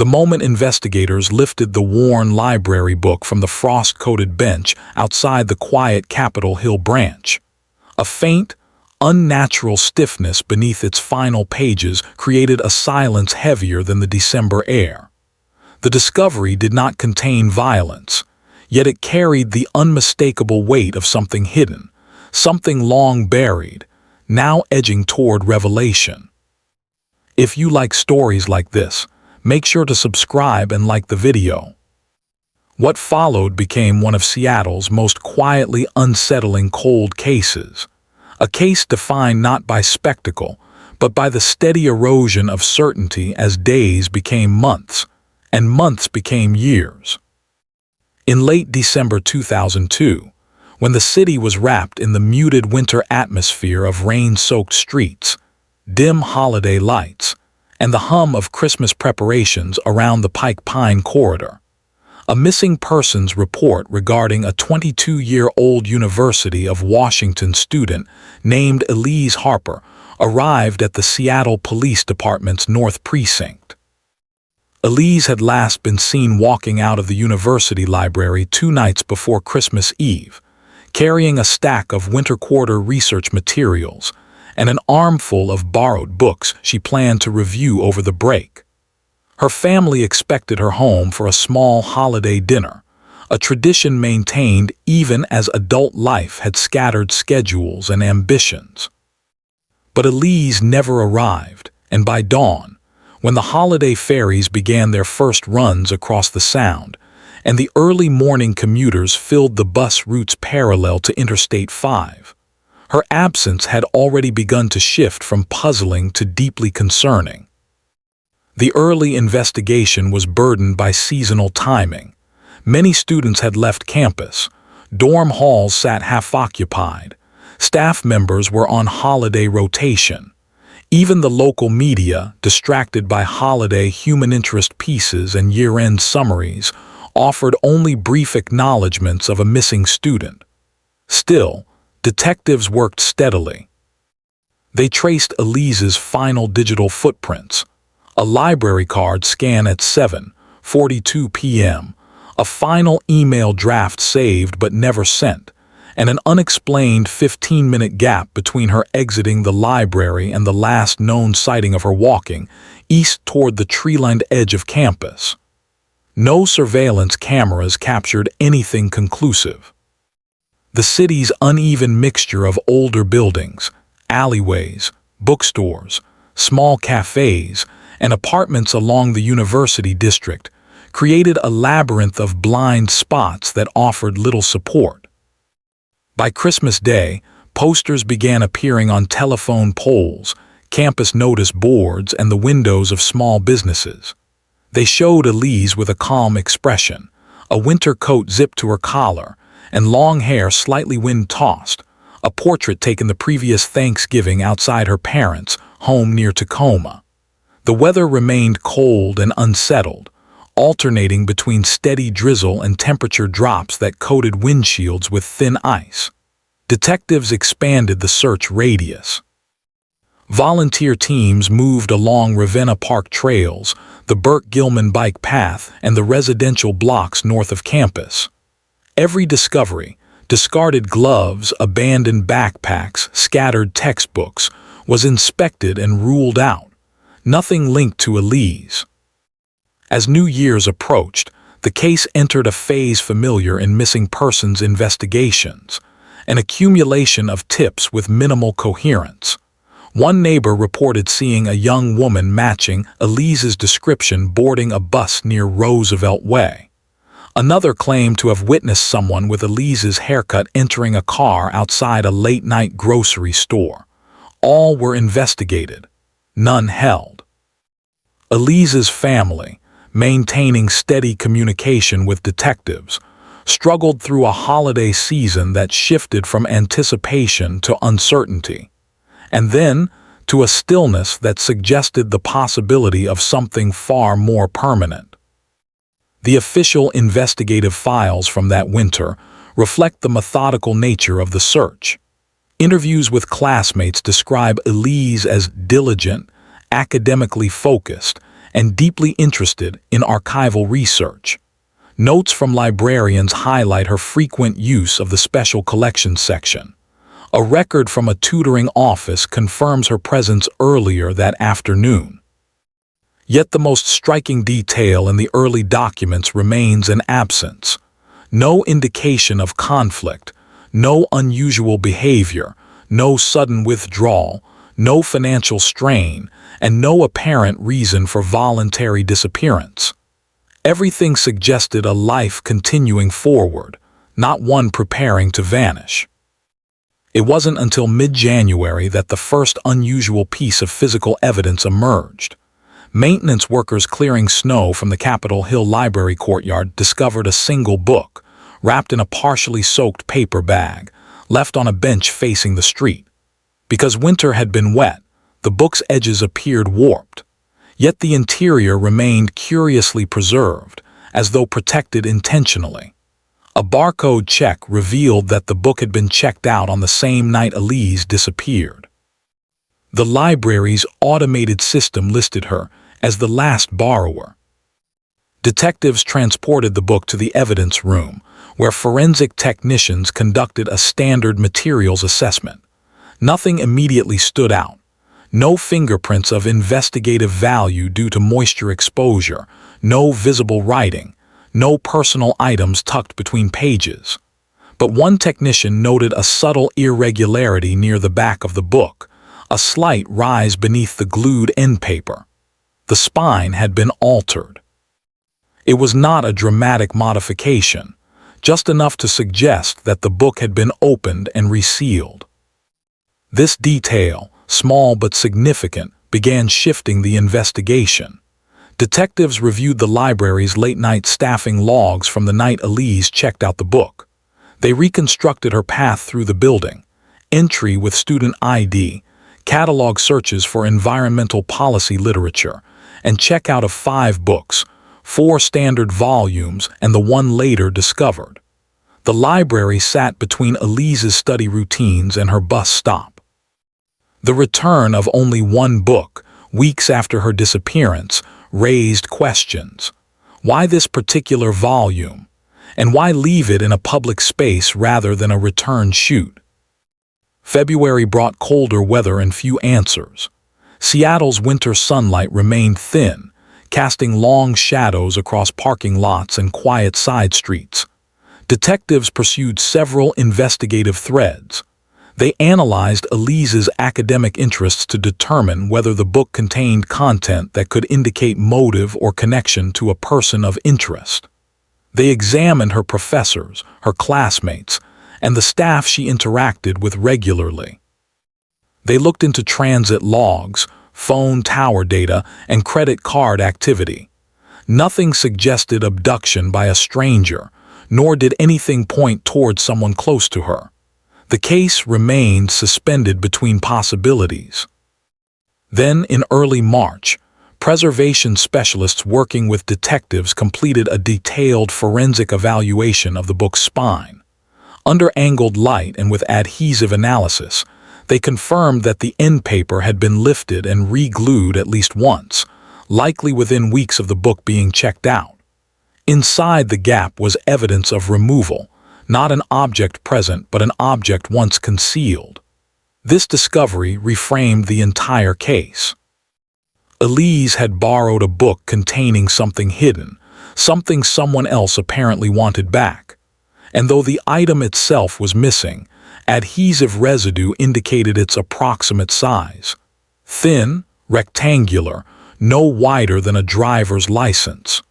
The moment investigators lifted the worn library book from the frost-coated bench outside the quiet Capitol Hill branch. A faint, unnatural stiffness beneath its final pages created a silence heavier than the December air. The discovery did not contain violence, yet it carried the unmistakable weight of something hidden, something long buried, now edging toward revelation. If you like stories like this, make sure to subscribe and like the video. What followed became one of Seattle's most quietly unsettling cold cases, a case defined not by spectacle, but by the steady erosion of certainty as days became months, and months became years. In late December 2002, when the city was wrapped in the muted winter atmosphere of rain-soaked streets, dim holiday lights, and the hum of Christmas preparations around the Pike Pine corridor, a missing persons report regarding a 22-year-old University of Washington student named Elise Harper arrived at the Seattle Police Department's North Precinct. Elise had last been seen walking out of the university library 2 nights before Christmas Eve, carrying a stack of winter quarter research materials and an armful of borrowed books she planned to review over the break. Her family expected her home for a small holiday dinner, a tradition maintained even as adult life had scattered schedules and ambitions. But Elise never arrived, and by dawn, when the holiday ferries began their first runs across the Sound, and the early morning commuters filled the bus routes parallel to Interstate 5, her absence had already begun to shift from puzzling to deeply concerning. The early investigation was burdened by seasonal timing. Many students had left campus. Dorm halls sat half-occupied. Staff members were on holiday rotation. Even the local media, distracted by holiday human interest pieces and year-end summaries, offered only brief acknowledgments of a missing student. Still, detectives worked steadily. They traced Elise's final digital footprints, a library card scan at 7:42 p.m., a final email draft saved but never sent, and an unexplained 15-minute gap between her exiting the library and the last known sighting of her walking east toward the tree-lined edge of campus. No surveillance cameras captured anything conclusive. The city's uneven mixture of older buildings, alleyways, bookstores, small cafes, and apartments along the university district created a labyrinth of blind spots that offered little support. By Christmas Day, posters began appearing on telephone poles, campus notice boards, and the windows of small businesses. They showed Elise with a calm expression, a winter coat zipped to her collar, and long hair slightly wind-tossed, a portrait taken the previous Thanksgiving outside her parents' home near Tacoma. The weather remained cold and unsettled, alternating between steady drizzle and temperature drops that coated windshields with thin ice. Detectives expanded the search radius. Volunteer teams moved along Ravenna Park trails, the Burke-Gilman bike path, and the residential blocks north of campus. Every discovery, discarded gloves, abandoned backpacks, scattered textbooks, was inspected and ruled out. Nothing linked to Elise. As New Year's approached, the case entered a phase familiar in missing persons investigations, an accumulation of tips with minimal coherence. One neighbor reported seeing a young woman matching Elise's description boarding a bus near Roosevelt Way. Another claimed to have witnessed someone with Elise's haircut entering a car outside a late-night grocery store. All were investigated. None held. Elise's family, maintaining steady communication with detectives, struggled through a holiday season that shifted from anticipation to uncertainty, and then to a stillness that suggested the possibility of something far more permanent. The official investigative files from that winter reflect the methodical nature of the search. Interviews with classmates describe Elise as diligent, academically focused, and deeply interested in archival research. Notes from librarians highlight her frequent use of the special collections section. A record from a tutoring office confirms her presence earlier that afternoon. Yet the most striking detail in the early documents remains an absence. No indication of conflict, no unusual behavior, no sudden withdrawal, no financial strain, and no apparent reason for voluntary disappearance. Everything suggested a life continuing forward, not one preparing to vanish. It wasn't until mid-January that the first unusual piece of physical evidence emerged. Maintenance workers clearing snow from the Capitol Hill Library courtyard discovered a single book, wrapped in a partially soaked paper bag, left on a bench facing the street. Because winter had been wet, the book's edges appeared warped. Yet the interior remained curiously preserved, as though protected intentionally. A barcode check revealed that the book had been checked out on the same night Elise disappeared. The library's automated system listed her as the last borrower. Detectives transported the book to the evidence room, where forensic technicians conducted a standard materials assessment. Nothing immediately stood out. No fingerprints of investigative value due to moisture exposure, no visible writing, no personal items tucked between pages. But one technician noted a subtle irregularity near the back of the book, a slight rise beneath the glued endpaper. The spine had been altered. It was not a dramatic modification, just enough to suggest that the book had been opened and resealed. This detail, small but significant, began shifting the investigation. Detectives reviewed the library's late-night staffing logs from the night Elise checked out the book. They reconstructed her path through the building, entry with student ID, catalog searches for environmental policy literature, and checkout of 5 books, 4 standard volumes and the one later discovered. The library sat between Elise's study routines and her bus stop. The return of only one book, weeks after her disappearance, raised questions. Why this particular volume? And why leave it in a public space rather than a return chute? February brought colder weather and few answers. Seattle's winter sunlight remained thin, casting long shadows across parking lots and quiet side streets. Detectives pursued several investigative threads. They analyzed Elise's academic interests to determine whether the book contained content that could indicate motive or connection to a person of interest. They examined her professors, her classmates, and the staff she interacted with regularly. They looked into transit logs, phone tower data, and credit card activity. Nothing suggested abduction by a stranger, nor did anything point toward someone close to her. The case remained suspended between possibilities. Then, in early March, preservation specialists working with detectives completed a detailed forensic evaluation of the book's spine. Under angled light and with adhesive analysis, they confirmed that the endpaper had been lifted and re-glued at least once, likely within weeks of the book being checked out. Inside the gap was evidence of removal, not an object present but an object once concealed. This discovery reframed the entire case. Elise had borrowed a book containing something hidden, something someone else apparently wanted back. And though the item itself was missing, adhesive residue indicated its approximate size. Thin, rectangular, no wider than a driver's license.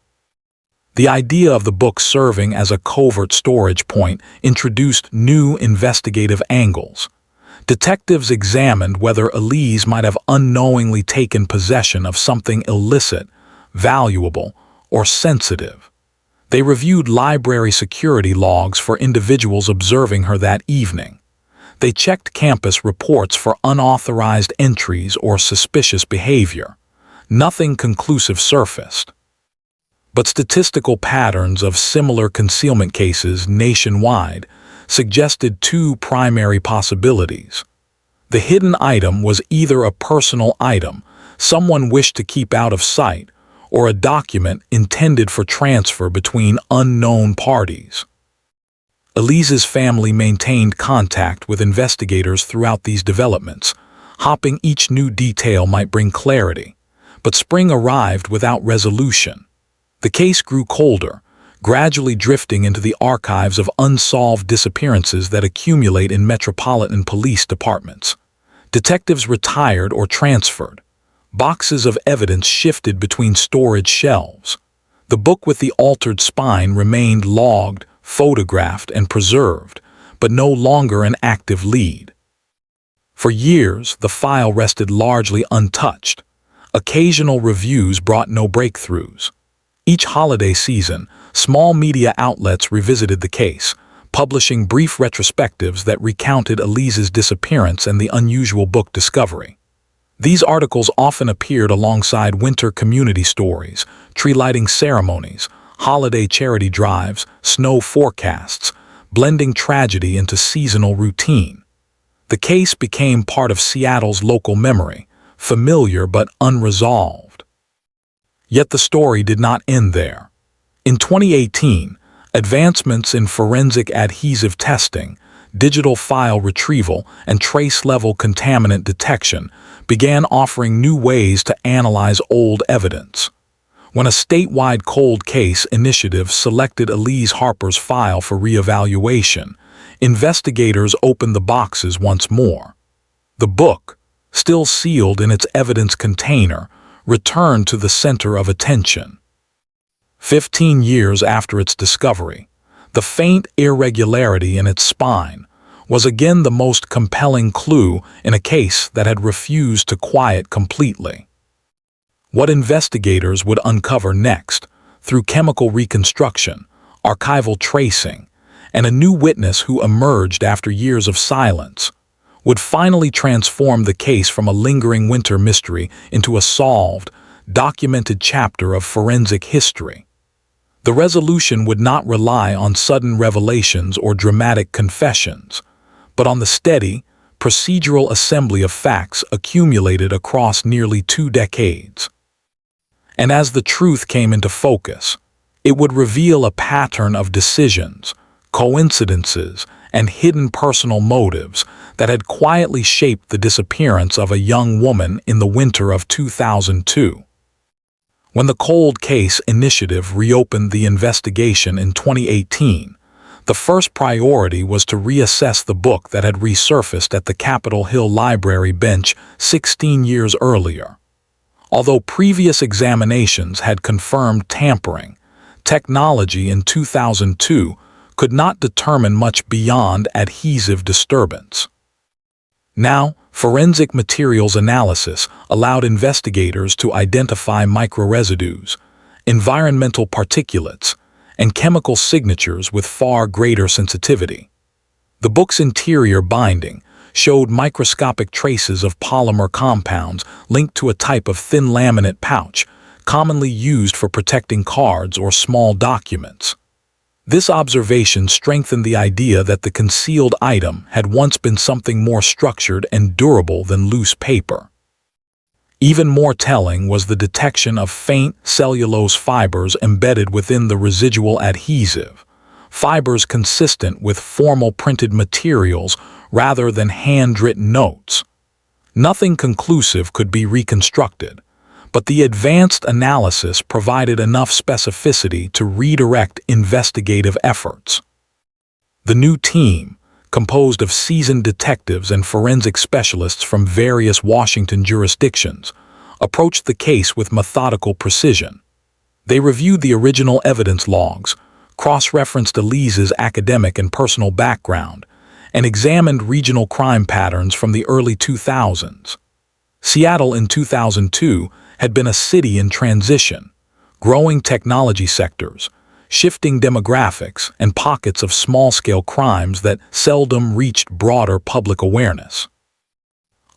The idea of the book serving as a covert storage point introduced new investigative angles. Detectives examined whether Elise might have unknowingly taken possession of something illicit, valuable, or sensitive. They reviewed library security logs for individuals observing her that evening. They checked campus reports for unauthorized entries or suspicious behavior. Nothing conclusive surfaced. But statistical patterns of similar concealment cases nationwide suggested 2 primary possibilities. The hidden item was either a personal item someone wished to keep out of sight, or a document intended for transfer between unknown parties. Elise's family maintained contact with investigators throughout these developments, hoping each new detail might bring clarity. But spring arrived without resolution. The case grew colder, gradually drifting into the archives of unsolved disappearances that accumulate in metropolitan police departments. Detectives retired or transferred. Boxes of evidence shifted between storage shelves. The book with the altered spine remained logged, photographed, and preserved, but no longer an active lead. For years, the file rested largely untouched. Occasional reviews brought no breakthroughs. Each holiday season, small media outlets revisited the case, publishing brief retrospectives that recounted Elise's disappearance and the unusual book discovery. These articles often appeared alongside winter community stories, tree lighting ceremonies, holiday charity drives, snow forecasts, blending tragedy into seasonal routine. The case became part of Seattle's local memory, familiar but unresolved. Yet the story did not end there. In 2018, advancements in forensic adhesive testing, digital file retrieval, and trace-level contaminant detection began offering new ways to analyze old evidence. When a statewide cold case initiative selected Elise Harper's file for reevaluation, investigators opened the boxes once more. The book, still sealed in its evidence container, returned to the center of attention. 15 years after its discovery, the faint irregularity in its spine was again the most compelling clue in a case that had refused to quiet completely. What investigators would uncover next, through chemical reconstruction, archival tracing, and a new witness who emerged after years of silence, would finally transform the case from a lingering winter mystery into a solved, documented chapter of forensic history. The resolution would not rely on sudden revelations or dramatic confessions, but on the steady, procedural assembly of facts accumulated across nearly 2 decades. And as the truth came into focus, it would reveal a pattern of decisions, coincidences, and hidden personal motives that had quietly shaped the disappearance of a young woman in the winter of 2002. When the Cold Case Initiative reopened the investigation in 2018, the first priority was to reassess the book that had resurfaced at the Capitol Hill Library bench 16 years earlier. Although previous examinations had confirmed tampering, technology in 2002 could not determine much beyond adhesive disturbance. Now, forensic materials analysis allowed investigators to identify microresidues, environmental particulates, and chemical signatures with far greater sensitivity. The book's interior binding showed microscopic traces of polymer compounds linked to a type of thin laminate pouch, commonly used for protecting cards or small documents. This observation strengthened the idea that the concealed item had once been something more structured and durable than loose paper. Even more telling was the detection of faint cellulose fibers embedded within the residual adhesive, fibers consistent with formal printed materials rather than handwritten notes. Nothing conclusive could be reconstructed, but the advanced analysis provided enough specificity to redirect investigative efforts. The new team, composed of seasoned detectives and forensic specialists from various Washington jurisdictions, approached the case with methodical precision. They reviewed the original evidence logs, cross-referenced Elise's academic and personal background, and examined regional crime patterns from the early 2000s. Seattle in 2002 had been a city in transition, growing technology sectors, shifting demographics, and pockets of small-scale crimes that seldom reached broader public awareness.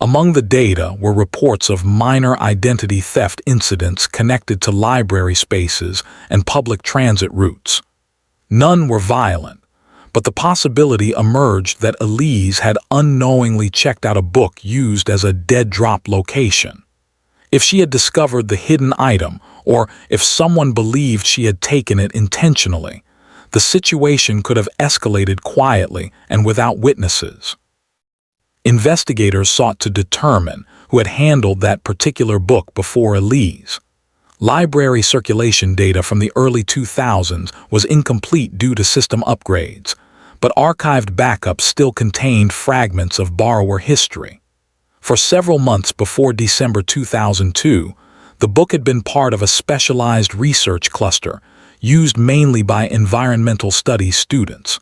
Among the data were reports of minor identity theft incidents connected to library spaces and public transit routes. None were violent, but the possibility emerged that Elise had unknowingly checked out a book used as a dead drop location. If she had discovered the hidden item or if someone believed she had taken it intentionally. The situation could have escalated quietly and without witnesses. Investigators sought to determine who had handled that particular book before Elise. Library circulation data from the early 2000s was incomplete due to system upgrades, but archived backups still contained fragments of borrower history. For several months before December 2002, the book had been part of a specialized research cluster used mainly by environmental studies students.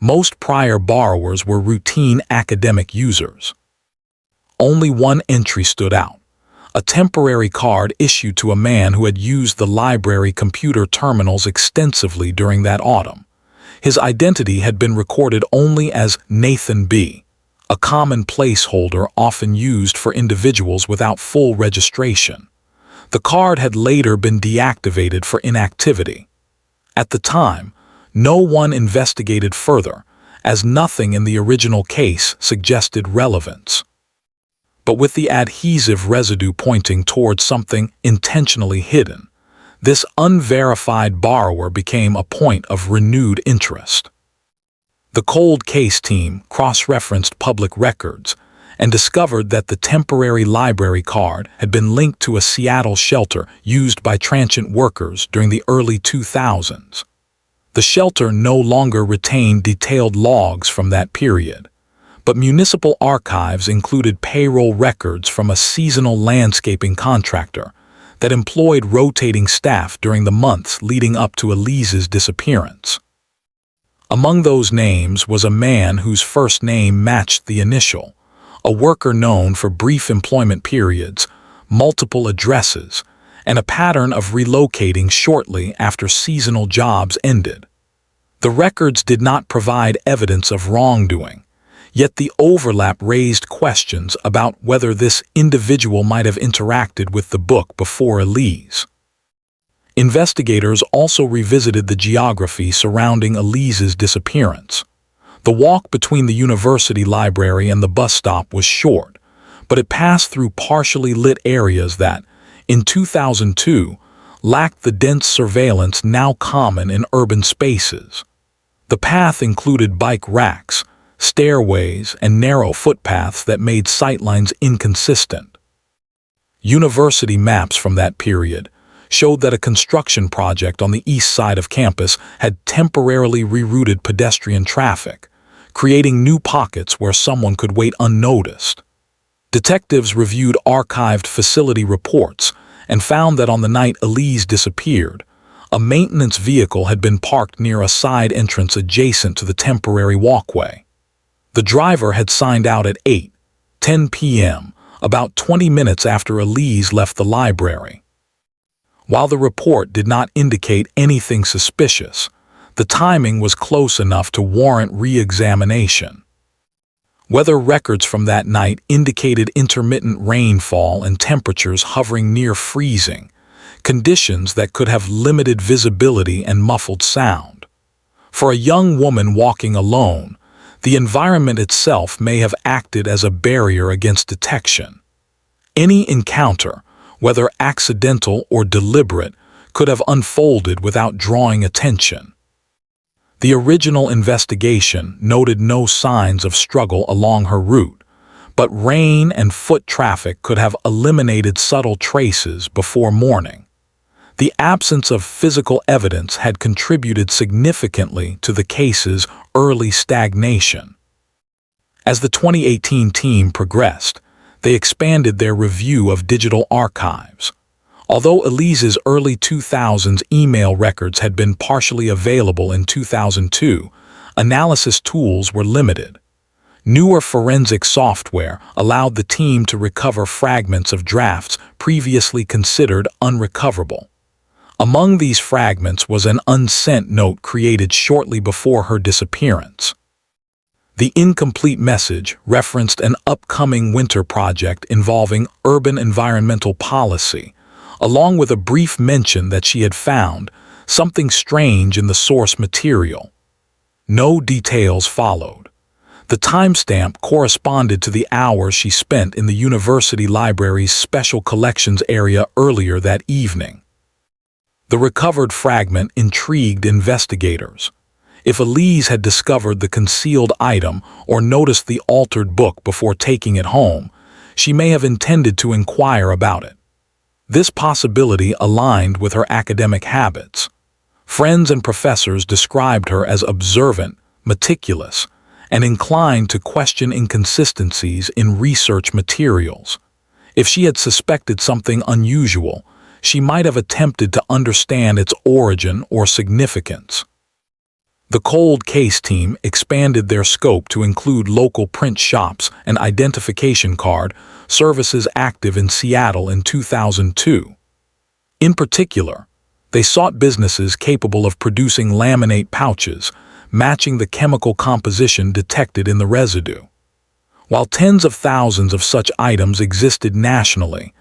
Most prior borrowers were routine academic users. Only one entry stood out: a temporary card issued to a man who had used the library computer terminals extensively during that autumn. His identity had been recorded only as Nathan B., a common placeholder often used for individuals without full registration. The card had later been deactivated for inactivity. At the time, no one investigated further, as nothing in the original case suggested relevance. But with the adhesive residue pointing towards something intentionally hidden, this unverified borrower became a point of renewed interest. The cold case team cross-referenced public records and discovered that the temporary library card had been linked to a Seattle shelter used by transient workers during the early 2000s. The shelter no longer retained detailed logs from that period, but municipal archives included payroll records from a seasonal landscaping contractor that employed rotating staff during the months leading up to Elise's disappearance. Among those names was a man whose first name matched the initial, a worker known for brief employment periods, multiple addresses, and a pattern of relocating shortly after seasonal jobs ended. The records did not provide evidence of wrongdoing, yet the overlap raised questions about whether this individual might have interacted with the book before Elise. Investigators also revisited the geography surrounding Elise's disappearance. The walk between the university library and the bus stop was short, but it passed through partially lit areas that, in 2002, lacked the dense surveillance now common in urban spaces. The path included bike racks, stairways, and narrow footpaths that made sightlines inconsistent. University maps from that period showed that a construction project on the east side of campus had temporarily rerouted pedestrian traffic, creating new pockets where someone could wait unnoticed. Detectives reviewed archived facility reports and found that on the night Elise disappeared, a maintenance vehicle had been parked near a side entrance adjacent to the temporary walkway. The driver had signed out at 8:10 p.m., about 20 minutes after Elise left the library. While the report did not indicate anything suspicious, the timing was close enough to warrant re-examination. Weather records from that night indicated intermittent rainfall and temperatures hovering near freezing, conditions that could have limited visibility and muffled sound. For a young woman walking alone, the environment itself may have acted as a barrier against detection. Any encounter, whether accidental or deliberate, could have unfolded without drawing attention. The original investigation noted no signs of struggle along her route, but rain and foot traffic could have eliminated subtle traces before morning. The absence of physical evidence had contributed significantly to the case's early stagnation. As the 2018 team progressed, they expanded their review of digital archives. Although Elise's early 2000s email records had been partially available in 2002, analysis tools were limited. Newer forensic software allowed the team to recover fragments of drafts previously considered unrecoverable. Among these fragments was an unsent note created shortly before her disappearance. The incomplete message referenced an upcoming winter project involving urban environmental policy, along with a brief mention that she had found something strange in the source material. No details followed. The timestamp corresponded to the hours she spent in the university library's special collections area earlier that evening. The recovered fragment intrigued investigators. If Elise had discovered the concealed item or noticed the altered book before taking it home, she may have intended to inquire about it. This possibility aligned with her academic habits. Friends and professors described her as observant, meticulous, and inclined to question inconsistencies in research materials. If she had suspected something unusual, she might have attempted to understand its origin or significance. The cold case team expanded their scope to include local print shops and identification card services active in Seattle in 2002. In particular, they sought businesses capable of producing laminate pouches, matching the chemical composition detected in the residue. While tens of thousands of such items existed nationally,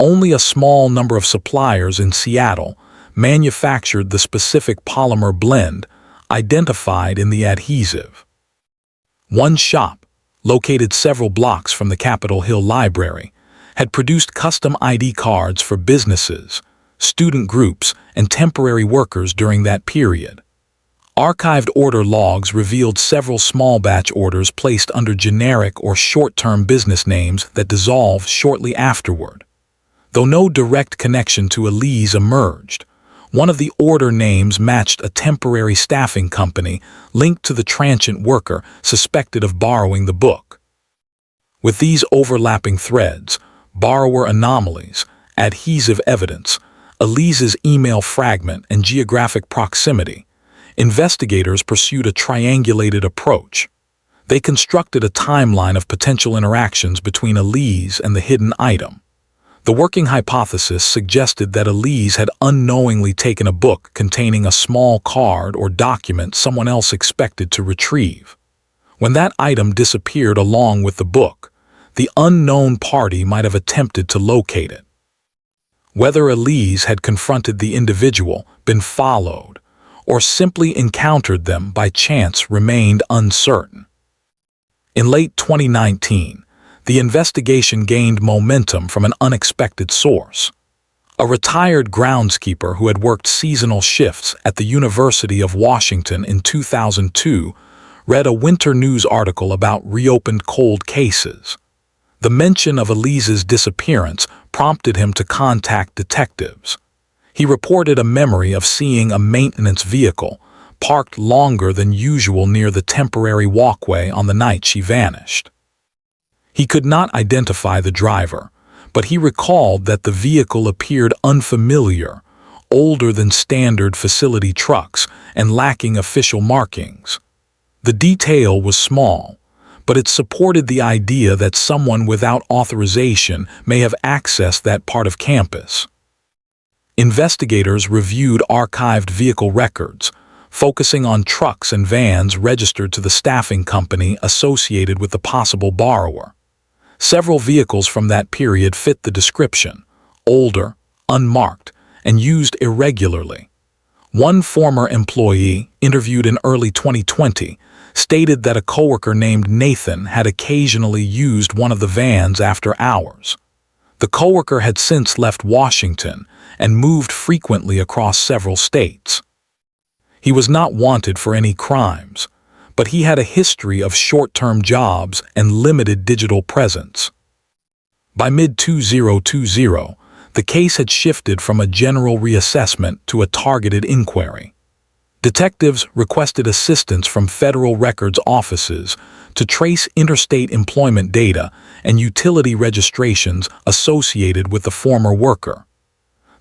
only a small number of suppliers in Seattle manufactured the specific polymer blend identified in the adhesive. One shop, located several blocks from the Capitol Hill Library, had produced custom ID cards for businesses, student groups, and temporary workers during that period. Archived order logs revealed several small batch orders placed under generic or short-term business names that dissolved shortly afterward. Though no direct connection to Elise emerged, one of the order names matched a temporary staffing company linked to the transient worker suspected of borrowing the book. With these overlapping threads, borrower anomalies, adhesive evidence, Elise's email fragment, and geographic proximity, investigators pursued a triangulated approach. They constructed a timeline of potential interactions between Elise and the hidden item. The working hypothesis suggested that Elise had unknowingly taken a book containing a small card or document someone else expected to retrieve. When that item disappeared along with the book, the unknown party might have attempted to locate it. Whether Elise had confronted the individual, been followed, or simply encountered them by chance remained uncertain. In late 2019, the investigation gained momentum from an unexpected source. A retired groundskeeper who had worked seasonal shifts at the University of Washington in 2002 read a winter news article about reopened cold cases. The mention of Elise's disappearance prompted him to contact detectives. He reported a memory of seeing a maintenance vehicle parked longer than usual near the temporary walkway on the night she vanished. He could not identify the driver, but he recalled that the vehicle appeared unfamiliar, older than standard facility trucks, and lacking official markings. The detail was small, but it supported the idea that someone without authorization may have accessed that part of campus. Investigators reviewed archived vehicle records, focusing on trucks and vans registered to the staffing company associated with the possible borrower. Several vehicles from that period fit the description: older, unmarked, and used irregularly. One former employee, interviewed in early 2020, stated that a coworker named Nathan had occasionally used one of the vans after hours. The coworker had since left Washington and moved frequently across several states. He was not wanted for any crimes, but he had a history of short-term jobs and limited digital presence. By mid-2020, the case had shifted from a general reassessment to a targeted inquiry. Detectives requested assistance from federal records offices to trace interstate employment data and utility registrations associated with the former worker.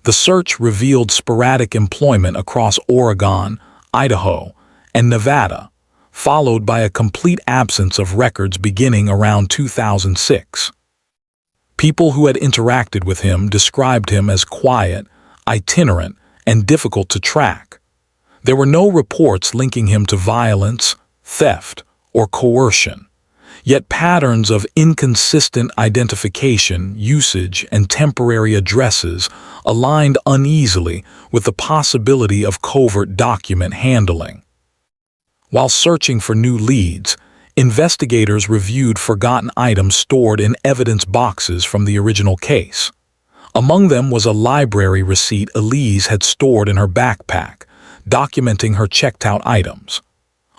The search revealed sporadic employment across Oregon, Idaho, and Nevada, followed by a complete absence of records beginning around 2006. People who had interacted with him described him as quiet, itinerant, and difficult to track. There were no reports linking him to violence, theft, or coercion, yet patterns of inconsistent identification, usage, and temporary addresses aligned uneasily with the possibility of covert document handling. While searching for new leads, investigators reviewed forgotten items stored in evidence boxes from the original case. Among them was a library receipt Elise had stored in her backpack, documenting her checked-out items.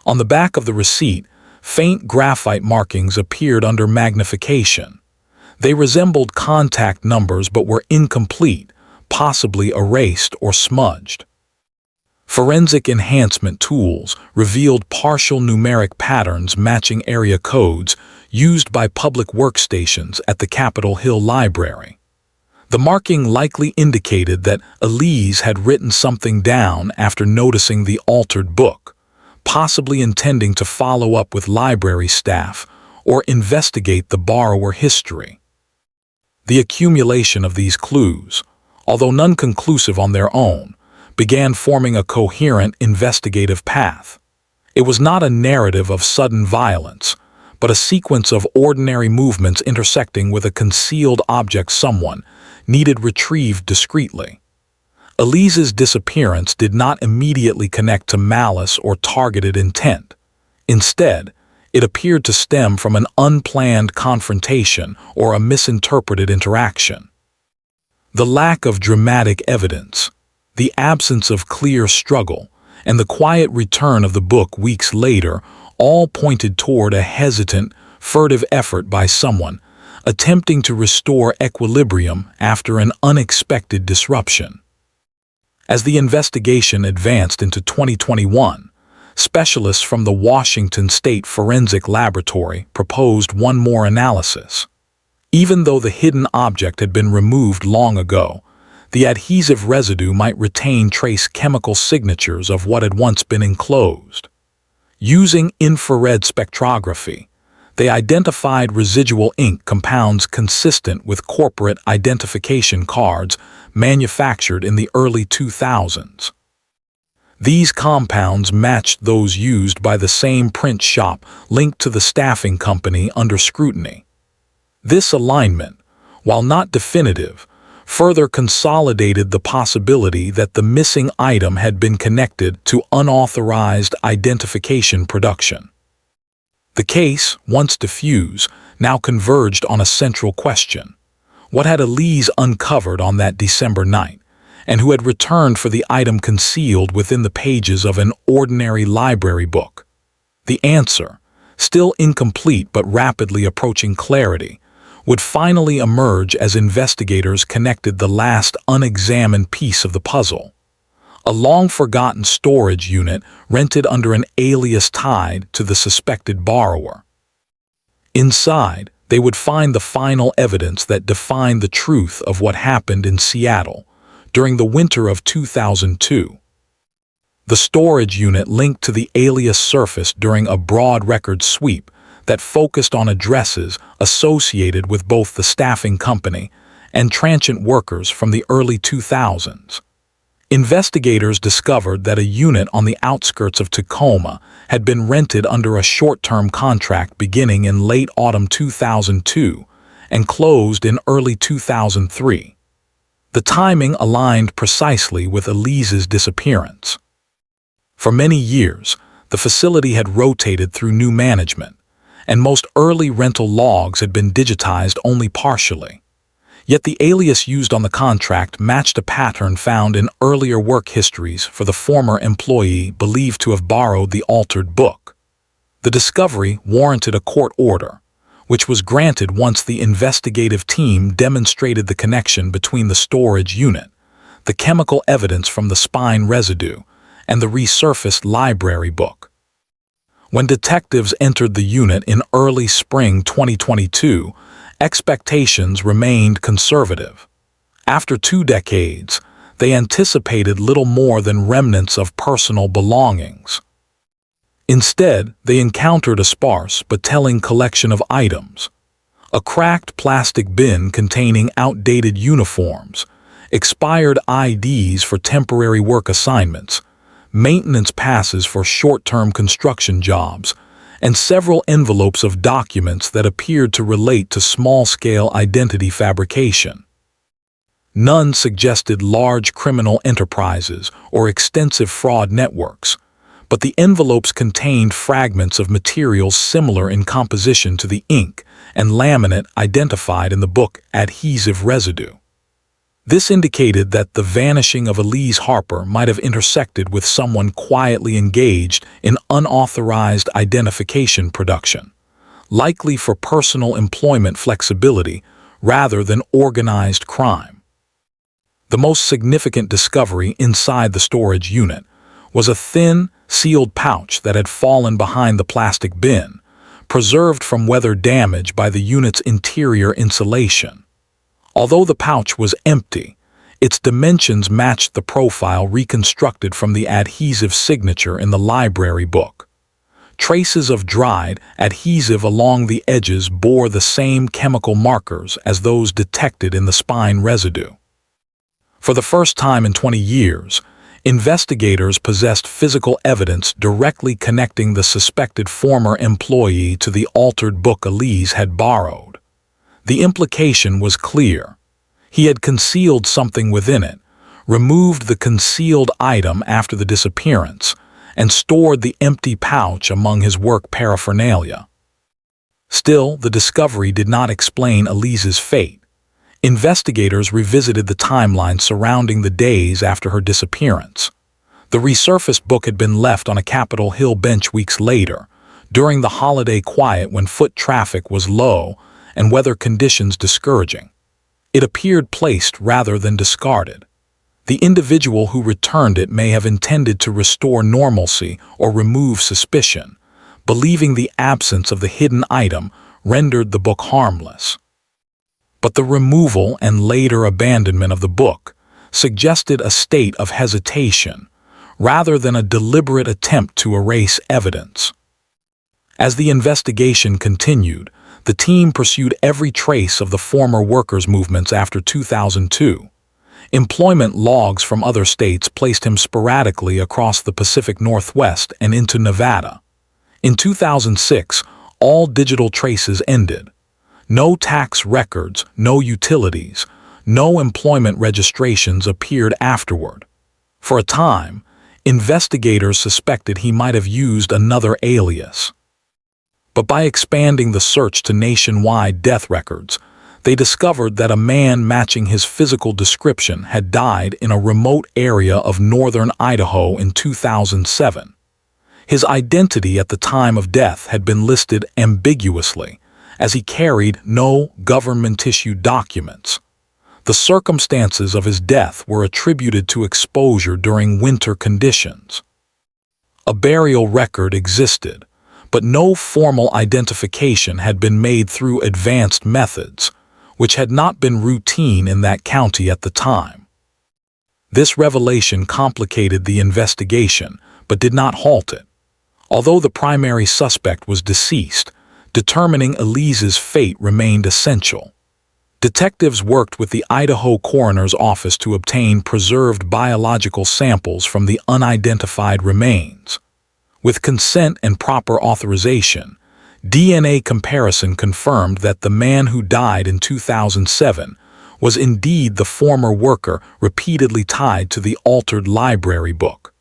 On the back of the receipt, faint graphite markings appeared under magnification. They resembled contact numbers but were incomplete, possibly erased or smudged. Forensic enhancement tools revealed partial numeric patterns matching area codes used by public workstations at the Capitol Hill Library. The marking likely indicated that Elise had written something down after noticing the altered book, possibly intending to follow up with library staff or investigate the borrower history. The accumulation of these clues, although none conclusive on their own, began forming a coherent investigative path. It was not a narrative of sudden violence, but a sequence of ordinary movements intersecting with a concealed object someone needed retrieved discreetly. Elise's disappearance did not immediately connect to malice or targeted intent. Instead, it appeared to stem from an unplanned confrontation or a misinterpreted interaction. The lack of dramatic evidence, the absence of clear struggle, and the quiet return of the book weeks later all pointed toward a hesitant, furtive effort by someone attempting to restore equilibrium after an unexpected disruption. As the investigation advanced into 2021, specialists from the Washington State Forensic Laboratory proposed one more analysis. Even though the hidden object had been removed long ago, the adhesive residue might retain trace chemical signatures of what had once been enclosed. Using infrared spectrography, they identified residual ink compounds consistent with corporate identification cards manufactured in the early 2000s. These compounds matched those used by the same print shop linked to the staffing company under scrutiny. This alignment, while not definitive, further consolidated the possibility that the missing item had been connected to unauthorized identification production. The case, once diffuse, now converged on a central question. What had Elise uncovered on that December night, and who had returned for the item concealed within the pages of an ordinary library book? The answer, still incomplete but rapidly approaching clarity, would finally emerge as investigators connected the last unexamined piece of the puzzle. A long-forgotten storage unit rented under an alias tied to the suspected borrower. Inside, they would find the final evidence that defined the truth of what happened in Seattle during the winter of 2002. The storage unit linked to the alias surfaced during a broad record sweep that focused on addresses associated with both the staffing company and transient workers from the early 2000s. Investigators discovered that a unit on the outskirts of Tacoma had been rented under a short-term contract beginning in late autumn 2002 and closed in early 2003. The timing aligned precisely with Elise's disappearance. For many years, the facility had rotated through new management, and most early rental logs had been digitized only partially. Yet the alias used on the contract matched a pattern found in earlier work histories for the former employee believed to have borrowed the altered book. The discovery warranted a court order, which was granted once the investigative team demonstrated the connection between the storage unit, the chemical evidence from the spine residue, and the resurfaced library book. When detectives entered the unit in early spring 2022, expectations remained conservative. After 2 decades, they anticipated little more than remnants of personal belongings. Instead, they encountered a sparse but telling collection of items. A cracked plastic bin containing outdated uniforms, expired IDs for temporary work assignments, maintenance passes for short-term construction jobs, and several envelopes of documents that appeared to relate to small-scale identity fabrication. None suggested large criminal enterprises or extensive fraud networks, but the envelopes contained fragments of materials similar in composition to the ink and laminate identified in the book adhesive residue. This indicated that the vanishing of Elise Harper might have intersected with someone quietly engaged in unauthorized identification production, likely for personal employment flexibility rather than organized crime. The most significant discovery inside the storage unit was a thin, sealed pouch that had fallen behind the plastic bin, preserved from weather damage by the unit's interior insulation. Although the pouch was empty, its dimensions matched the profile reconstructed from the adhesive signature in the library book. Traces of dried adhesive along the edges bore the same chemical markers as those detected in the spine residue. For the first time in 20 years, investigators possessed physical evidence directly connecting the suspected former employee to the altered book Elise had borrowed. The implication was clear. He had concealed something within it, removed the concealed item after the disappearance, and stored the empty pouch among his work paraphernalia. Still, the discovery did not explain Elise's fate. Investigators revisited the timeline surrounding the days after her disappearance. The resurfaced book had been left on a Capitol Hill bench weeks later, during the holiday quiet when foot traffic was low and weather conditions discouraging. It appeared placed rather than discarded. The individual who returned it may have intended to restore normalcy or remove suspicion, believing the absence of the hidden item rendered the book harmless. But the removal and later abandonment of the book suggested a state of hesitation, rather than a deliberate attempt to erase evidence. As the investigation continued, the team pursued every trace of the former workers' movements after 2002. Employment logs from other states placed him sporadically across the Pacific Northwest and into Nevada. In 2006, all digital traces ended. No tax records, no utilities, no employment registrations appeared afterward. For a time, investigators suspected he might have used another alias. But by expanding the search to nationwide death records, they discovered that a man matching his physical description had died in a remote area of northern Idaho in 2007. His identity at the time of death had been listed ambiguously, as he carried no government-issued documents. The circumstances of his death were attributed to exposure during winter conditions. A burial record existed, but no formal identification had been made through advanced methods, which had not been routine in that county at the time. This revelation complicated the investigation, but did not halt it. Although the primary suspect was deceased, determining Elise's fate remained essential. Detectives worked with the Idaho Coroner's Office to obtain preserved biological samples from the unidentified remains. With consent and proper authorization, DNA comparison confirmed that the man who died in 2007 was indeed the former worker repeatedly tied to the altered library book.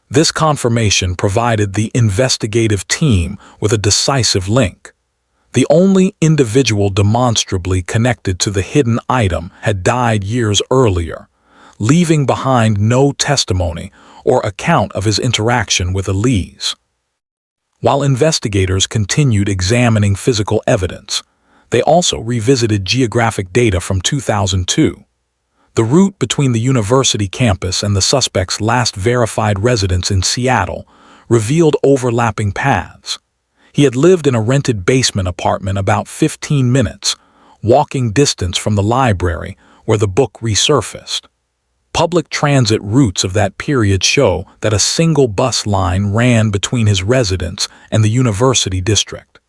This confirmation provided the investigative team with a decisive link. The only individual demonstrably connected to the hidden item had died years earlier, leaving behind no testimony or account of his interaction with Elise. While investigators continued examining physical evidence, they also revisited geographic data from 2002. The route between the university campus and the suspect's last verified residence in Seattle revealed overlapping paths. He had lived in a rented basement apartment about 15 minutes, walking distance from the library where the book resurfaced. Public transit routes of that period show that a single bus line ran between his residence and the university district.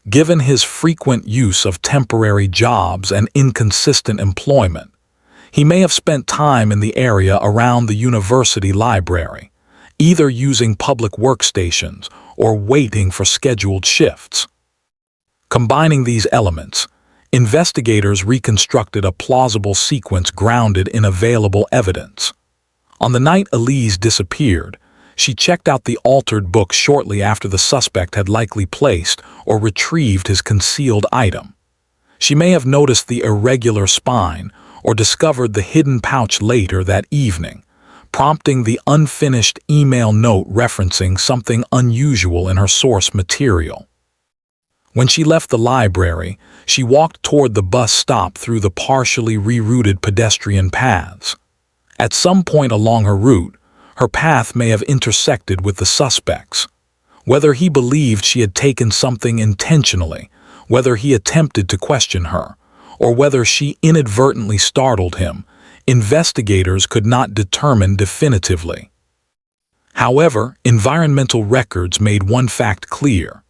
Given his frequent use of temporary jobs and inconsistent employment, he may have spent time in the area around the university library, either using public workstations or waiting for scheduled shifts. Combining these elements, investigators reconstructed a plausible sequence grounded in available evidence. On the night Elise disappeared, she checked out the altered book shortly after the suspect had likely placed or retrieved his concealed item. She may have noticed the irregular spine or discovered the hidden pouch later that evening, prompting the unfinished email note referencing something unusual in her source material. When she left the library, she walked toward the bus stop through the partially rerouted pedestrian paths. At some point along her route, her path may have intersected with the suspect's. Whether he believed she had taken something intentionally, whether he attempted to question her, or whether she inadvertently startled him, investigators could not determine definitively. However, environmental records made one fact clear.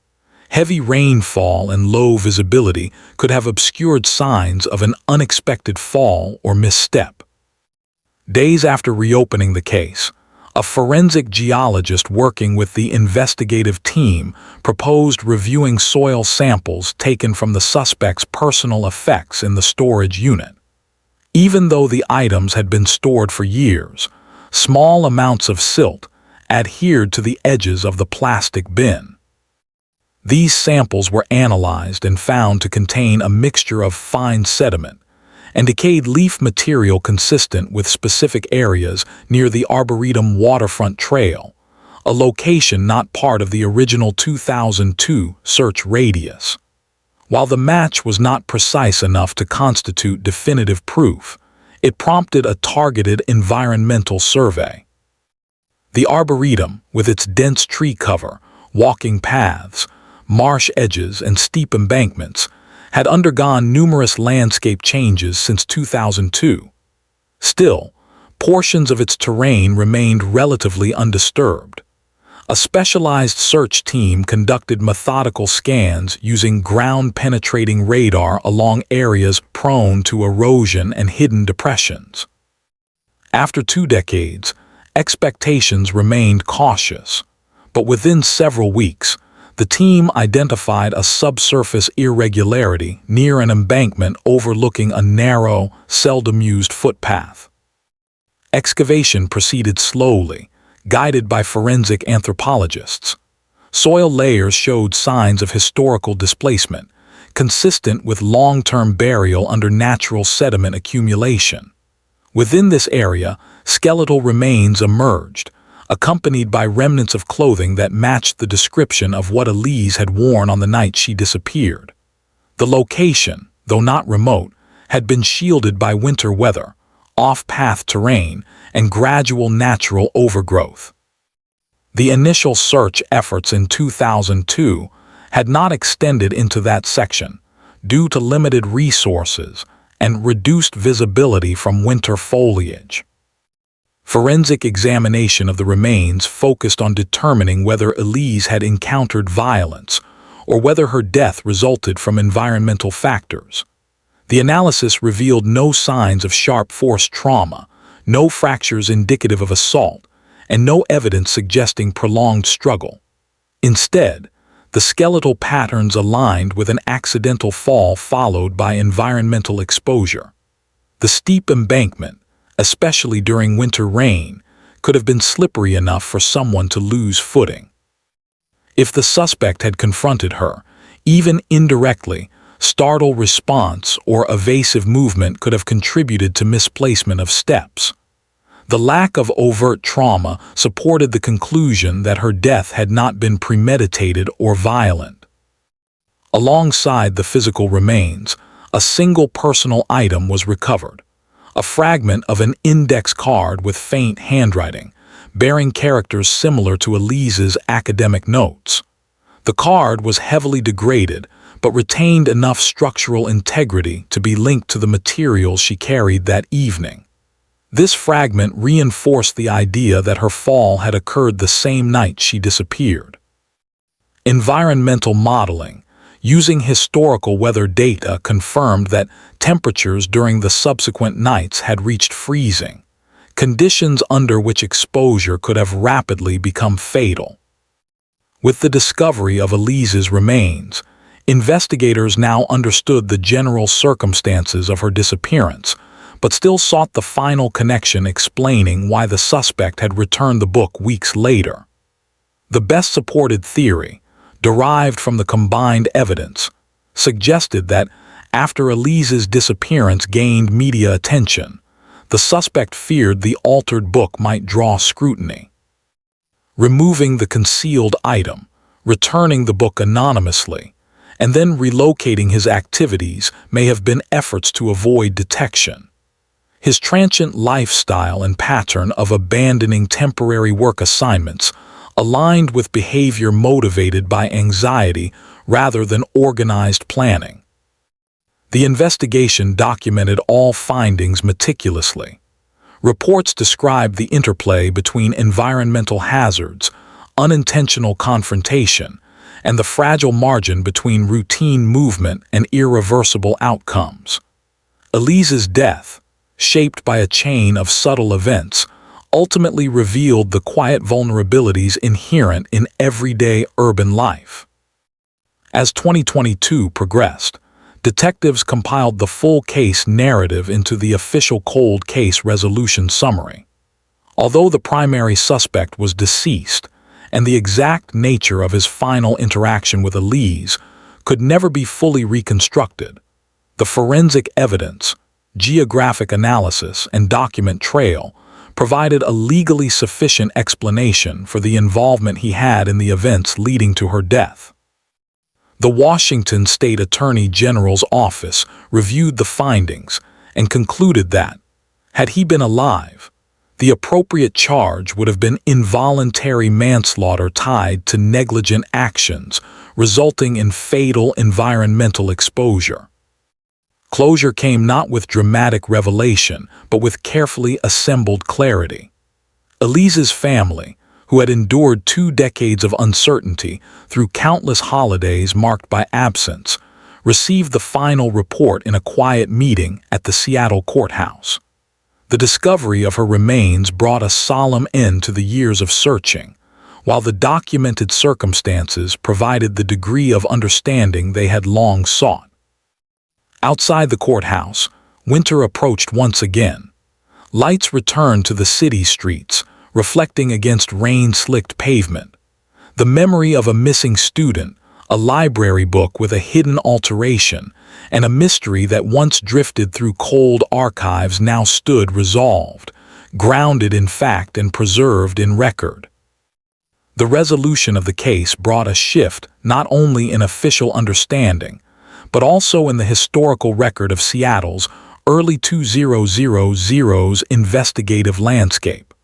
Heavy rainfall and low visibility could have obscured signs of an unexpected fall or misstep. Days after reopening the case, a forensic geologist working with the investigative team proposed reviewing soil samples taken from the suspect's personal effects in the storage unit. Even though the items had been stored for years, small amounts of silt adhered to the edges of the plastic bin. These samples were analyzed and found to contain a mixture of fine sediment and decayed leaf material consistent with specific areas near the Arboretum waterfront trail, a location not part of the original 2002 search radius. While the match was not precise enough to constitute definitive proof, it prompted a targeted environmental survey. The Arboretum, with its dense tree cover, walking paths, marsh edges, and steep embankments, had undergone numerous landscape changes since 2002. Still, portions of its terrain remained relatively undisturbed. A specialized search team conducted methodical scans using ground-penetrating radar along areas prone to erosion and hidden depressions. After 2 decades, expectations remained cautious, but within several weeks, the team identified a subsurface irregularity near an embankment overlooking a narrow, seldom-used footpath. Excavation proceeded slowly, guided by forensic anthropologists. Soil layers showed signs of historical displacement, consistent with long-term burial under natural sediment accumulation. Within this area, skeletal remains emerged, accompanied by remnants of clothing that matched the description of what Elise had worn on the night she disappeared. The location, though not remote, had been shielded by winter weather, off-path terrain, and gradual natural overgrowth. The initial search efforts in 2002 had not extended into that section, due to limited resources and reduced visibility from winter foliage. Forensic examination of the remains focused on determining whether Elise had encountered violence or whether her death resulted from environmental factors. The analysis revealed no signs of sharp force trauma, no fractures indicative of assault, and no evidence suggesting prolonged struggle. Instead, the skeletal patterns aligned with an accidental fall followed by environmental exposure. The steep embankment, especially during winter rain, could have been slippery enough for someone to lose footing. If the suspect had confronted her, even indirectly, startle response or evasive movement could have contributed to misplacement of steps. The lack of overt trauma supported the conclusion that her death had not been premeditated or violent. Alongside the physical remains, a single personal item was recovered. A fragment of an index card with faint handwriting, bearing characters similar to Elise's academic notes. The card was heavily degraded, but retained enough structural integrity to be linked to the materials she carried that evening. This fragment reinforced the idea that her fall had occurred the same night she disappeared. Environmental modeling, using historical weather data, confirmed that temperatures during the subsequent nights had reached freezing, conditions under which exposure could have rapidly become fatal. With the discovery of Elise's remains, investigators now understood the general circumstances of her disappearance, but still sought the final connection explaining why the suspect had returned the book weeks later. The best supported theory, derived from the combined evidence, suggested that After Elise's disappearance gained media attention, the suspect feared the altered book might draw scrutiny. Removing the concealed item, returning the book anonymously, and then relocating his activities may have been efforts to avoid detection. His transient lifestyle and pattern of abandoning temporary work assignments aligned with behavior motivated by anxiety rather than organized planning. The investigation documented all findings meticulously. Reports described the interplay between environmental hazards, unintentional confrontation, and the fragile margin between routine movement and irreversible outcomes. Elise's death, shaped by a chain of subtle events, ultimately revealed the quiet vulnerabilities inherent in everyday urban life. As 2022 progressed, detectives compiled the full case narrative into the official cold case resolution summary. Although the primary suspect was deceased, and the exact nature of his final interaction with Elise could never be fully reconstructed, the forensic evidence, geographic analysis, and document trail provided a legally sufficient explanation for the involvement he had in the events leading to her death. The Washington State Attorney General's office reviewed the findings and concluded that, had he been alive, the appropriate charge would have been involuntary manslaughter tied to negligent actions, resulting in fatal environmental exposure. Closure came not with dramatic revelation, but with carefully assembled clarity. Elise's family, who had endured 2 decades of uncertainty through countless holidays marked by absence, received the final report in a quiet meeting at the Seattle courthouse. The discovery of her remains brought a solemn end to the years of searching, while the documented circumstances provided the degree of understanding they had long sought. Outside the courthouse, winter approached once again. Lights returned to the city streets, reflecting against rain-slicked pavement. The memory of a missing student, a library book with a hidden alteration, and a mystery that once drifted through cold archives now stood resolved, grounded in fact and preserved in record. The resolution of the case brought a shift not only in official understanding, but also in the historical record of Seattle's early 2000s investigative landscape.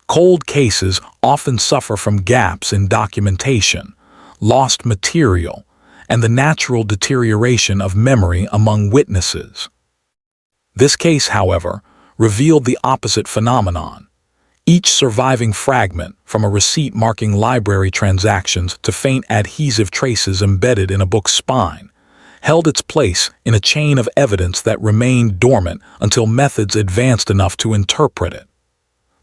Cold cases often suffer from gaps in documentation, lost material, and the natural deterioration of memory among witnesses. This case, however, revealed the opposite phenomenon. Each surviving fragment, from a receipt marking library transactions to faint adhesive traces embedded in a book's spine, held its place in a chain of evidence that remained dormant until methods advanced enough to interpret it.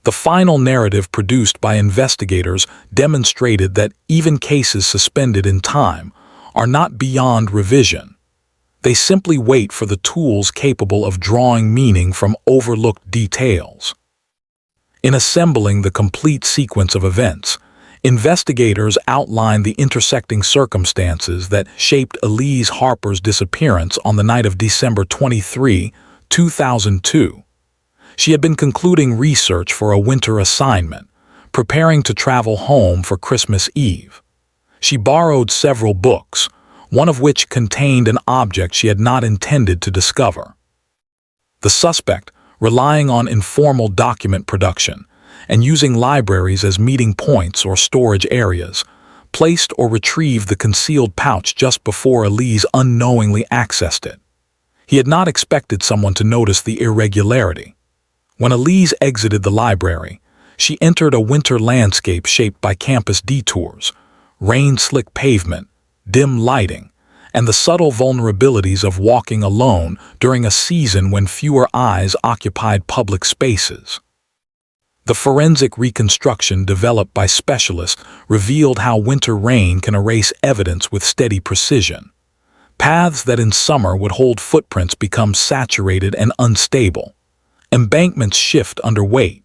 The final narrative produced by investigators demonstrated that even cases suspended in time are not beyond revision. They simply wait for the tools capable of drawing meaning from overlooked details. In assembling the complete sequence of events, investigators outlined the intersecting circumstances that shaped Elise Harper's disappearance on the night of December 23, 2002. She had been concluding research for a winter assignment, preparing to travel home for Christmas Eve. She borrowed several books, one of which contained an object she had not intended to discover. The suspect, relying on informal document production and using libraries as meeting points or storage areas, placed or retrieved the concealed pouch just before Elise unknowingly accessed it. He had not expected someone to notice the irregularity. When Elise exited the library, she entered a winter landscape shaped by campus detours, rain-slick pavement, dim lighting, and the subtle vulnerabilities of walking alone during a season when fewer eyes occupied public spaces. The forensic reconstruction developed by specialists revealed how winter rain can erase evidence with steady precision. Paths that in summer would hold footprints become saturated and unstable. Embankments shift under weight.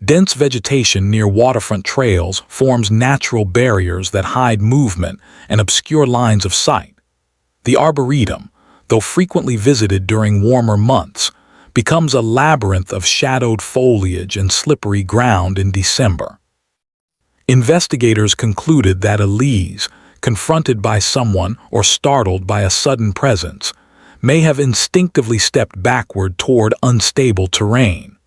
Dense vegetation near waterfront trails forms natural barriers that hide movement and obscure lines of sight. The arboretum, though frequently visited during warmer months, becomes a labyrinth of shadowed foliage and slippery ground in December. Investigators concluded that Elise, confronted by someone or startled by a sudden presence, may have instinctively stepped backward toward unstable terrain.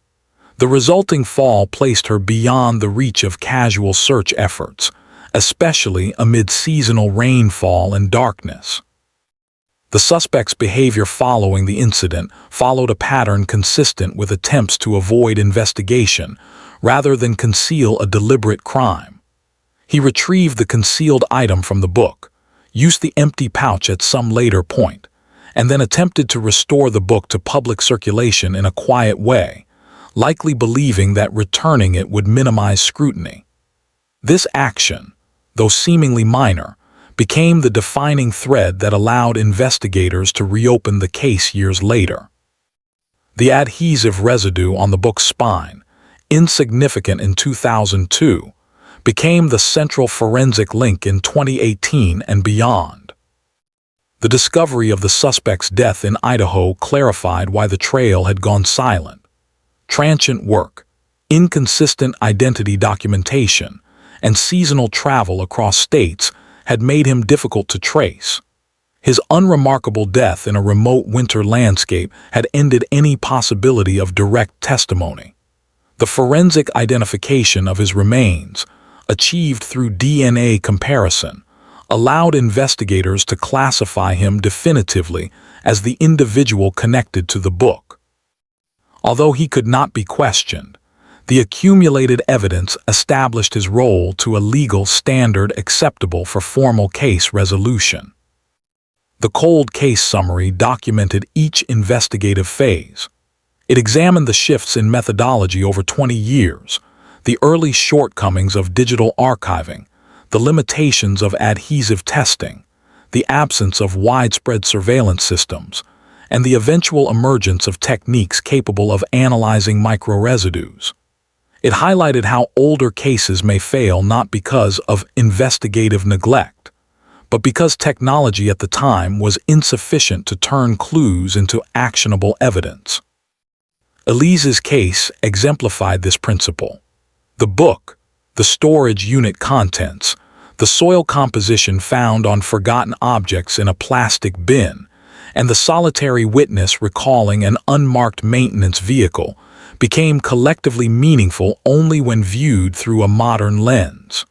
The resulting fall placed her beyond the reach of casual search efforts, especially amid seasonal rainfall and darkness. The suspect's behavior following the incident followed a pattern consistent with attempts to avoid investigation rather than conceal a deliberate crime. He retrieved the concealed item from the book, used the empty pouch at some later point, and then attempted to restore the book to public circulation in a quiet way, likely believing that returning it would minimize scrutiny. This action, though seemingly minor, became the defining thread that allowed investigators to reopen the case years later. The adhesive residue on the book's spine, insignificant in 2002, became the central forensic link in 2018 and beyond. The discovery of the suspect's death in Idaho clarified why the trail had gone silent. Transient work, inconsistent identity documentation, and seasonal travel across states had made him difficult to trace. His unremarkable death in a remote winter landscape had ended any possibility of direct testimony. The forensic identification of his remains, achieved through DNA comparison, allowed investigators to classify him definitively as the individual connected to the book. Although he could not be questioned, the accumulated evidence established his role to a legal standard acceptable for formal case resolution. The cold case summary documented each investigative phase. It examined the shifts in methodology over 20 years, the early shortcomings of digital archiving, the limitations of adhesive testing, the absence of widespread surveillance systems, and the eventual emergence of techniques capable of analyzing microresidues. It highlighted how older cases may fail not because of investigative neglect, but because technology at the time was insufficient to turn clues into actionable evidence. Elise's case exemplified this principle. The book, the storage unit contents, the soil composition found on forgotten objects in a plastic bin, and the solitary witness recalling an unmarked maintenance vehicle became collectively meaningful only when viewed through a modern lens.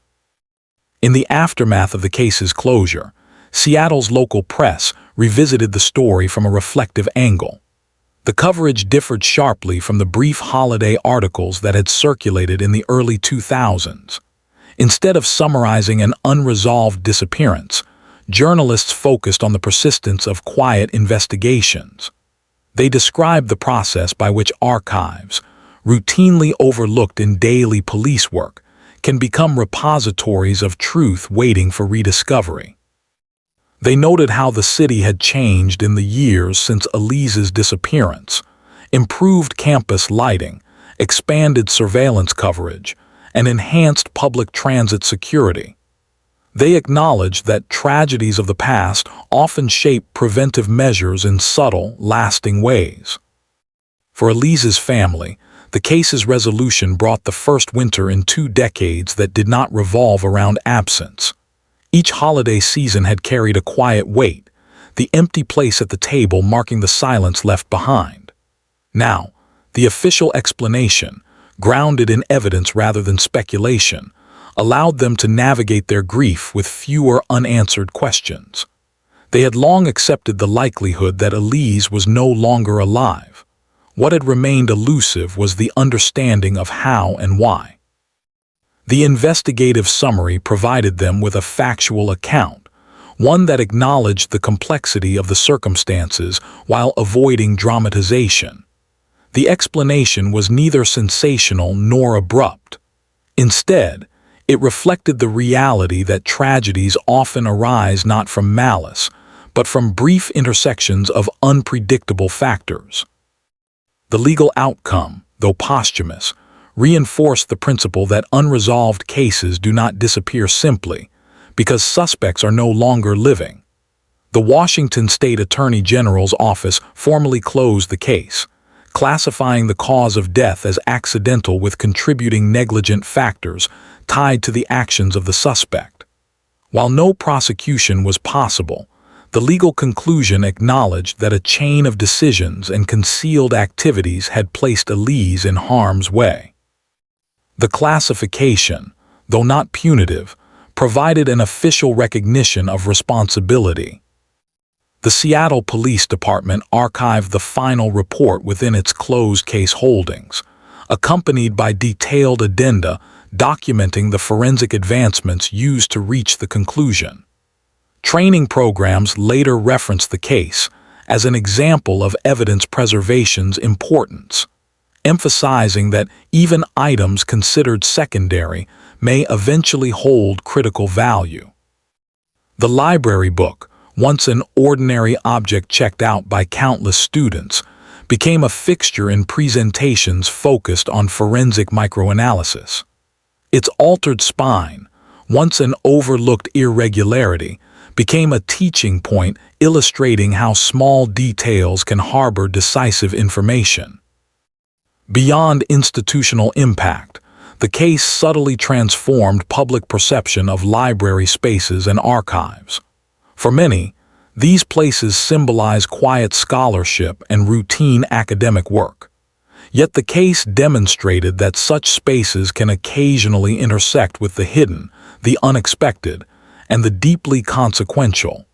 In the aftermath of the case's closure, Seattle's local press revisited the story from a reflective angle. The coverage differed sharply from the brief holiday articles that had circulated in the early 2000s. Instead of summarizing an unresolved disappearance, journalists focused on the persistence of quiet investigations. They described the process by which archives, routinely overlooked in daily police work, can become repositories of truth waiting for rediscovery. They noted how the city had changed in the years since Elise's disappearance, improved campus lighting, expanded surveillance coverage, and enhanced public transit security. They acknowledged that tragedies of the past often shape preventive measures in subtle, lasting ways. For Elise's family, the case's resolution brought the first winter in 2 decades that did not revolve around absence. Each holiday season had carried a quiet weight, the empty place at the table marking the silence left behind. Now, the official explanation, grounded in evidence rather than speculation, allowed them to navigate their grief with fewer unanswered questions. They had long accepted the likelihood that Elise was no longer alive. What had remained elusive was the understanding of how and why. The investigative summary provided them with a factual account, one that acknowledged the complexity of the circumstances while avoiding dramatization. The explanation was neither sensational nor abrupt. Instead, it reflected the reality that tragedies often arise not from malice, but from brief intersections of unpredictable factors. The legal outcome, though posthumous, reinforced the principle that unresolved cases do not disappear simply because suspects are no longer living. The Washington State Attorney General's office formally closed the case, classifying the cause of death as accidental with contributing negligent factors tied to the actions of the suspect. While no prosecution was possible, the legal conclusion acknowledged that a chain of decisions and concealed activities had placed Elise in harm's way. The classification, though not punitive, provided an official recognition of responsibility. The Seattle Police Department archived the final report within its closed case holdings, accompanied by detailed addenda documenting the forensic advancements used to reach the conclusion. Training programs later referenced the case as an example of evidence preservation's importance, emphasizing that even items considered secondary may eventually hold critical value. The library book, once an ordinary object checked out by countless students, became a fixture in presentations focused on forensic microanalysis. Its altered spine, once an overlooked irregularity, became a teaching point illustrating how small details can harbor decisive information. Beyond institutional impact, the case subtly transformed public perception of library spaces and archives. For many, these places symbolize quiet scholarship and routine academic work. Yet the case demonstrated that such spaces can occasionally intersect with the hidden, the unexpected, and the deeply consequential.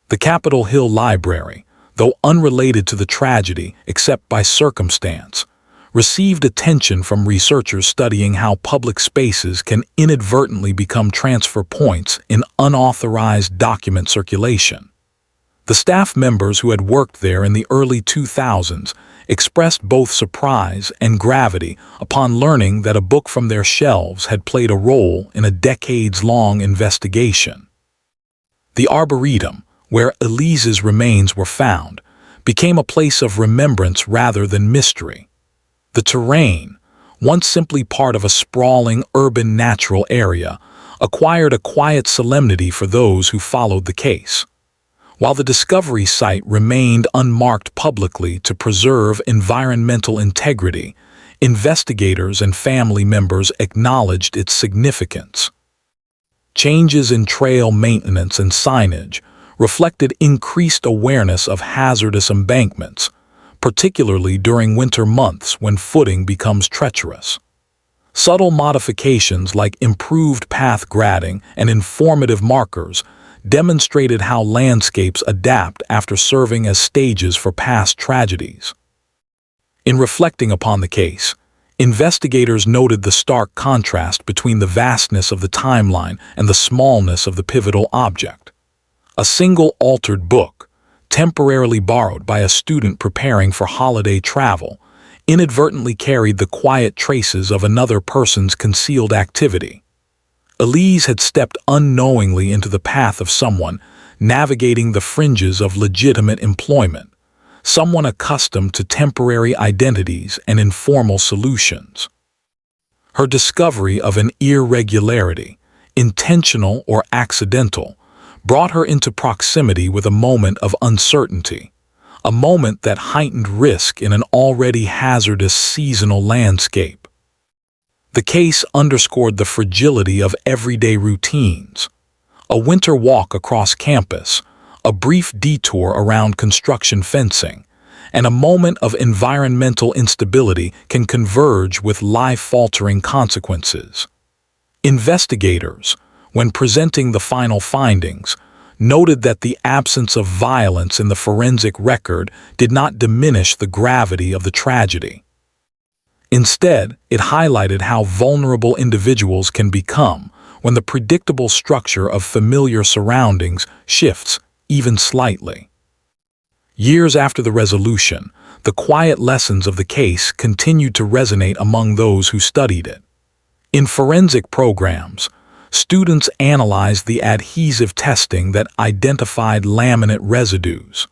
The Capitol Hill Library, though unrelated to the tragedy except by circumstance, received attention from researchers studying how public spaces can inadvertently become transfer points in unauthorized document circulation. The staff members who had worked there in the early 2000s expressed both surprise and gravity upon learning that a book from their shelves had played a role in a decades-long investigation. The Arboretum, where Elise's remains were found, became a place of remembrance rather than mystery. The terrain, once simply part of a sprawling urban natural area, acquired a quiet solemnity for those who followed the case. While the discovery site remained unmarked publicly to preserve environmental integrity, investigators and family members acknowledged its significance. Changes in trail maintenance and signage reflected increased awareness of hazardous embankments, particularly during winter months when footing becomes treacherous. Subtle modifications like improved path grading and informative markers demonstrated how landscapes adapt after serving as stages for past tragedies. In reflecting upon the case, investigators noted the stark contrast between the vastness of the timeline and the smallness of the pivotal object. A single altered book, temporarily borrowed by a student preparing for holiday travel, inadvertently carried the quiet traces of another person's concealed activity. Elise had stepped unknowingly into the path of someone navigating the fringes of legitimate employment, someone accustomed to temporary identities and informal solutions. Her discovery of an irregularity, intentional or accidental, brought her into proximity with a moment of uncertainty, a moment that heightened risk in an already hazardous seasonal landscape. The case underscored the fragility of everyday routines. A winter walk across campus, a brief detour around construction fencing, and a moment of environmental instability can converge with life-altering consequences. Investigators, when presenting the final findings, noted that the absence of violence in the forensic record did not diminish the gravity of the tragedy. Instead, it highlighted how vulnerable individuals can become when the predictable structure of familiar surroundings shifts even slightly. Years after the resolution, the quiet lessons of the case continued to resonate among those who studied it. In forensic programs, students analyzed the adhesive testing that identified laminate residues.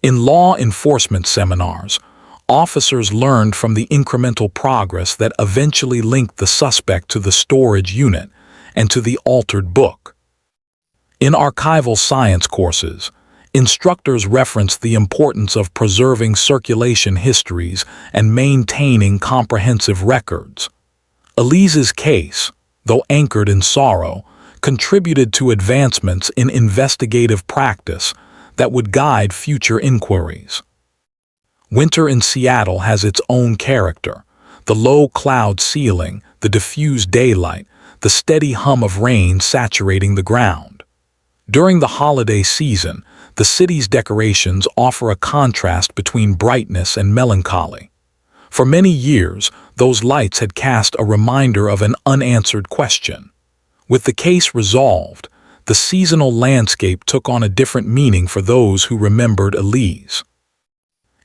In law enforcement seminars, officers learned from the incremental progress that eventually linked the suspect to the storage unit and to the altered book. In archival science courses, instructors reference the importance of preserving circulation histories and maintaining comprehensive records. Elise's case, though anchored in sorrow, contributed to advancements in investigative practice that would guide future inquiries. Winter in Seattle has its own character. The low cloud ceiling, the diffused daylight, the steady hum of rain saturating the ground. During the holiday season, the city's decorations offer a contrast between brightness and melancholy. For many years, those lights had cast a reminder of an unanswered question. With the case resolved, the seasonal landscape took on a different meaning for those who remembered Elise.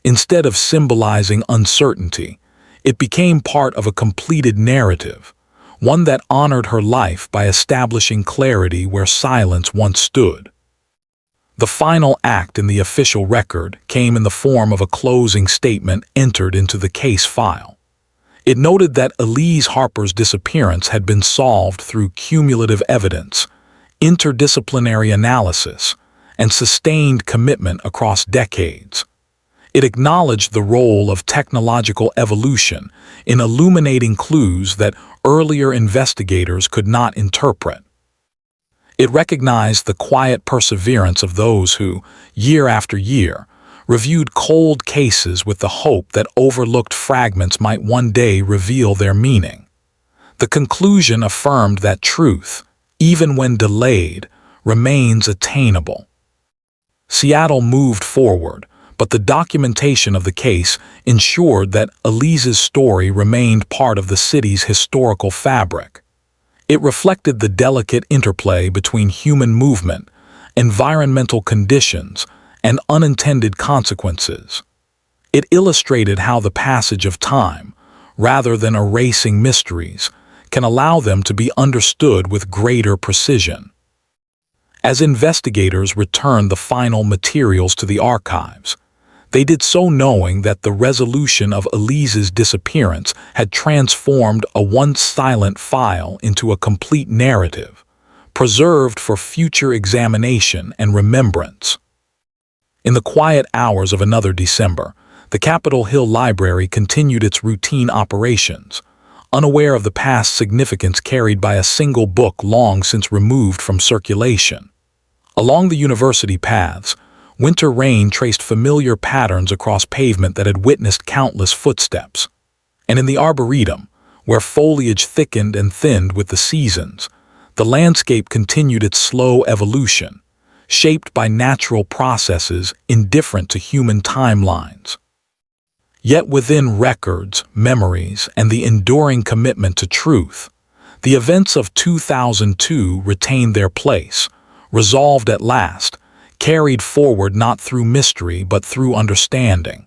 Instead of symbolizing uncertainty, it became part of a completed narrative, one that honored her life by establishing clarity where silence once stood. The final act in the official record came in the form of a closing statement entered into the case file. It noted that Elise Harper's disappearance had been solved through cumulative evidence, interdisciplinary analysis, and sustained commitment across decades. It acknowledged the role of technological evolution in illuminating clues that earlier investigators could not interpret. It recognized the quiet perseverance of those who, year after year, reviewed cold cases with the hope that overlooked fragments might one day reveal their meaning. The conclusion affirmed that truth, even when delayed, remains attainable. Seattle moved forward, but the documentation of the case ensured that Elise's story remained part of the city's historical fabric. It reflected the delicate interplay between human movement, environmental conditions, and unintended consequences. It illustrated how the passage of time, rather than erasing mysteries, can allow them to be understood with greater precision. As investigators returned the final materials to the archives, they did so knowing that the resolution of Elise's disappearance had transformed a once silent file into a complete narrative, preserved for future examination and remembrance. In the quiet hours of another December, the Capitol Hill Library continued its routine operations, unaware of the past significance carried by a single book long since removed from circulation. Along the university paths, winter rain traced familiar patterns across pavement that had witnessed countless footsteps. And in the arboretum, where foliage thickened and thinned with the seasons, the landscape continued its slow evolution, shaped by natural processes indifferent to human timelines. Yet within records, memories, and the enduring commitment to truth, the events of 2002 retained their place, resolved at last, carried forward not through mystery but through understanding.